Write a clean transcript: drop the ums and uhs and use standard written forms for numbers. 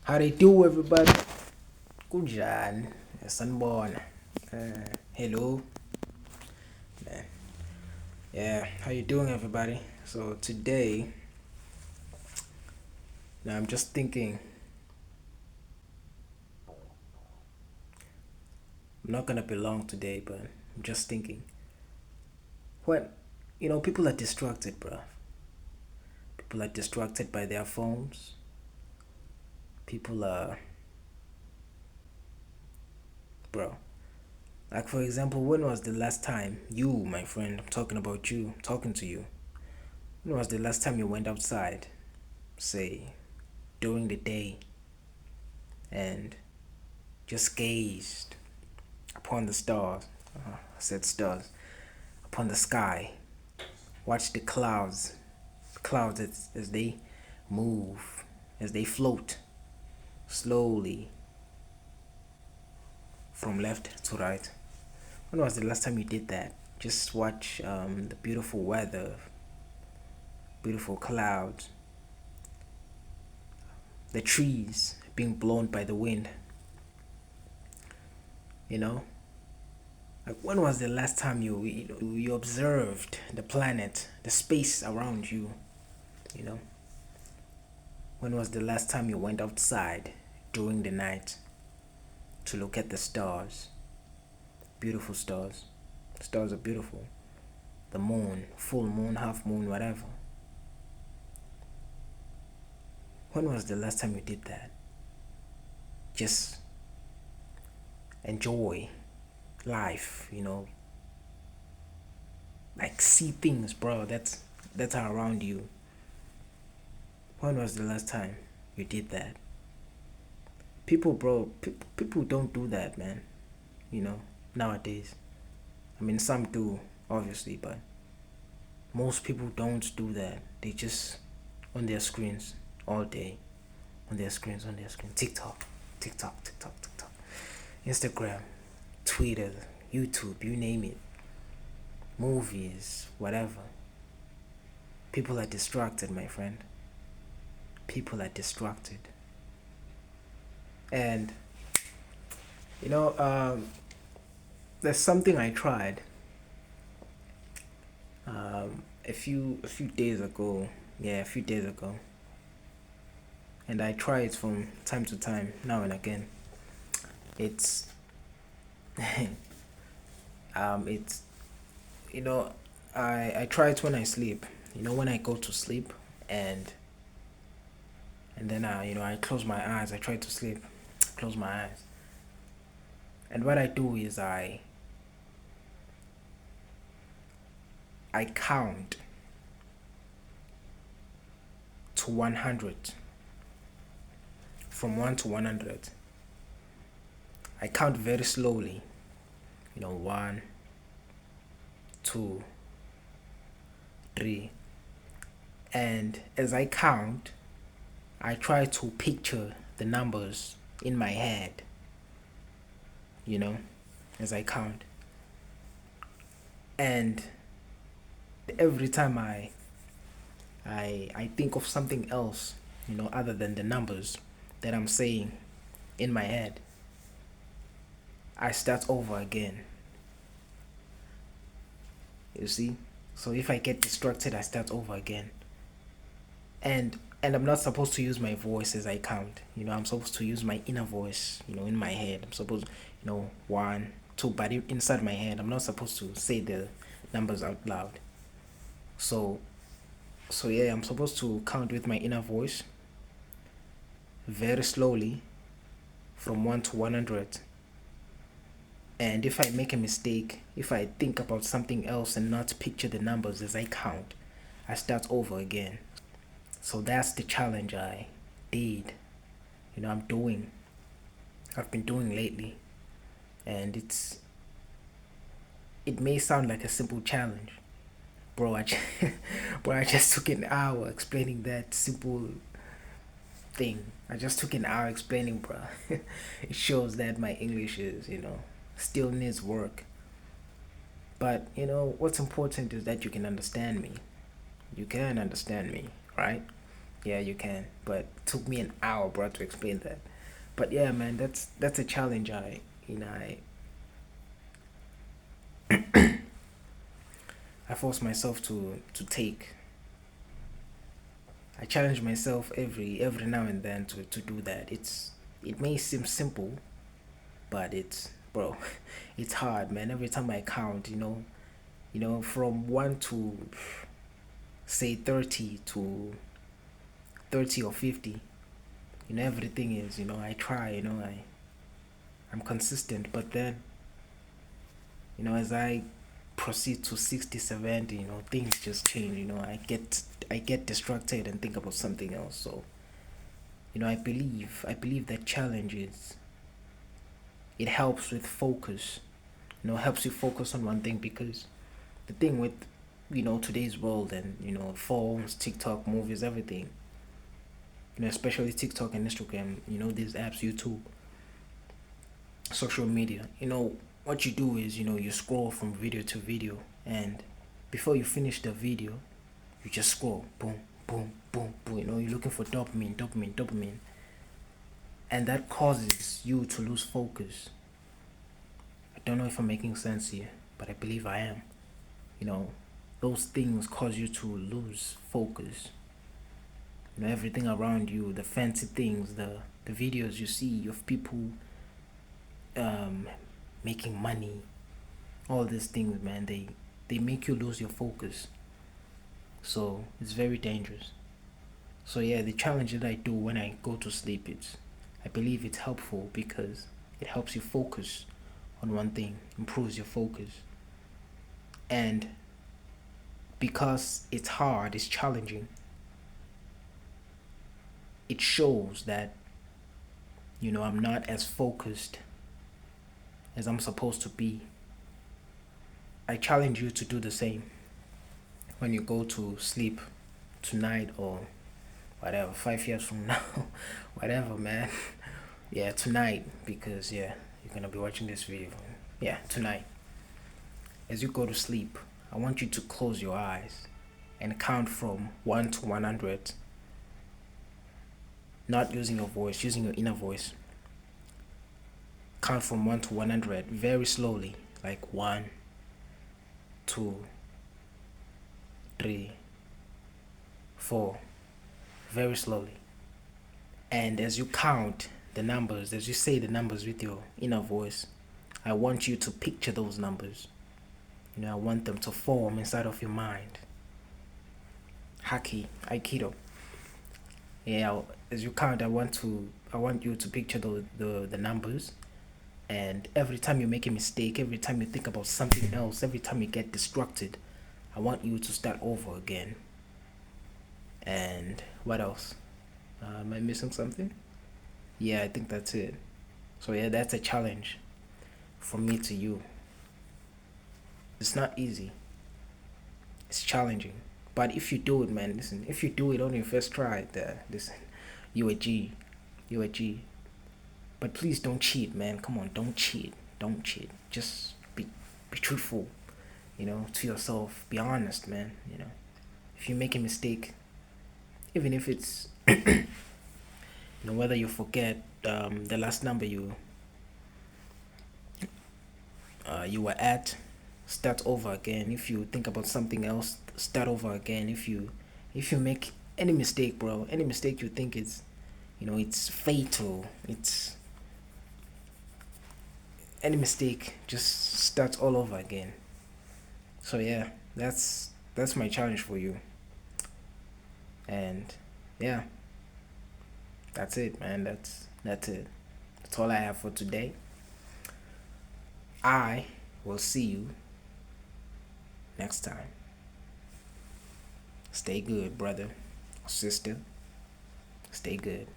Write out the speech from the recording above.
How they do, everybody? Kunjani? Sanibona. Hello. Yeah, how you doing, everybody? So today, now I'm just thinking. I'm not gonna be long today, but I'm just thinking. What, people are distracted, bro. People are distracted by their phones. People are, bro. Like for example, when was the last time you, my friend, I'm talking about you, talking to you. When was the last time you went outside, say, during the day, and just gazed upon the stars? I said stars. Upon the sky. Watch the clouds as they move, as they float slowly from left to right. When was the last time you did that? Just watch the beautiful weather, beautiful clouds, the trees being blown by the wind. You know, like when was the last time you observed the planet, the space around you? You know, when was the last time you went outside during the night to look at the stars? Beautiful stars. Stars are beautiful. The moon, full moon, half moon, whatever. When was the last time you did that? Just enjoy life, like see things, bro. That's around you. When was the last time you did that? People, bro, people don't do that, man. You know, nowadays. I mean, some do, obviously, but most people don't do that. They just on their screens all day, on their screens, on their screen. TikTok, TikTok, TikTok, TikTok, Instagram, Twitter, YouTube, you name it. Movies, whatever. People are distracted, my friend. People are distracted. And, you know, um, there's something I tried a few days ago. Yeah, a few days ago. And I try it from time to time, now and again. It's it's you know, I try it when I sleep. When I go to sleep, and then I close my eyes. I try to sleep, close my eyes, and what I do is I count to 100, from 1 to 100. I count very slowly. One, two, three, and as I count, I try to picture the numbers in my head. You know, as I count, and every time I think of something else, other than the numbers that I'm saying in my head, I start over again. You see? So if I get distracted, I start over again. And I'm not supposed to use my voice as I count. I'm supposed to use my inner voice, in my head. I'm supposed, one, two, but inside my head, I'm not supposed to say the numbers out loud. So yeah, I'm supposed to count with my inner voice very slowly from 1 to 100. And if I make a mistake, if I think about something else and not picture the numbers as I count, I start over again. So that's the challenge I did. I'm doing. I've been doing lately. And it may sound like a simple challenge. Bro, bro, I just took an hour explaining that simple thing. I just took an hour explaining, bro. It shows that my English is, still needs work. But, what's important is that you can understand me. You can understand me, right? Yeah, you can. But it took me an hour, bro, to explain that. But yeah, man, that's a challenge. I force myself to take. I challenge myself every now and then to do that. It may seem simple, but it's, bro, it's hard, man. Every time I count, from 1 to say 30 to 30 or 50, everything is, I try, I'm consistent, but then, as I proceed to 60, 70, things just change. I get distracted and think about something else. So, I believe that challenges, it helps with focus. Helps you focus on one thing, because the thing with, today's world, and phones, TikTok, movies, everything, especially TikTok and Instagram, these apps, YouTube, social media, what you do is, you scroll from video to video, and before you finish the video, you just scroll, boom, boom, boom, boom. You're looking for dopamine, dopamine, dopamine, and that causes you to lose focus. I don't know if I'm making sense here, but I believe I am. You know, those things cause you to lose focus. Everything around you, the fancy things, the videos you see of people um, making money, all these things, man, they make you lose your focus. So it's very dangerous. So yeah, the challenge that I do when I go to sleep, I believe it's helpful because it helps you focus on one thing, improves your focus. And because it's hard, it's challenging, it shows that, I'm not as focused as I'm supposed to be. I challenge you to do the same when you go to sleep tonight, or whatever, 5 years from now, whatever, man. Yeah, tonight, because yeah, you're gonna be watching this video. Yeah, tonight. As you go to sleep, I want you to close your eyes and count from 1 to 100, not using your voice, using your inner voice. Count from 1 to 100 very slowly, like 1, 2, 3, 4, very slowly. And as you count the numbers, as you say the numbers with your inner voice, I want you to picture those numbers. I want them to form inside of your mind. Haki, Aikido. Yeah, as you count, I want you to picture the numbers, and every time you make a mistake, every time you think about something else, every time you get distracted, I want you to start over again. And what else? Am I missing something? Yeah, I think that's it. So yeah, that's a challenge from me to you. It's not easy. It's challenging. But if you do it, man, listen, if you do it on your first try, listen, you a G. You a G. But please don't cheat, man. Come on, don't cheat. Don't cheat. Just be truthful, to yourself. Be honest, man. If you make a mistake, even if it's whether you forget the last number you were at, start over again. If you think about something else, start over again. If you make any mistake, bro, any mistake you think is, it's fatal, it's any mistake, just start all over again. So yeah, that's my challenge for you. And yeah, that's it, man. That's it. That's all I have for today. I will see you next time. Stay good, brother, sister. Stay good.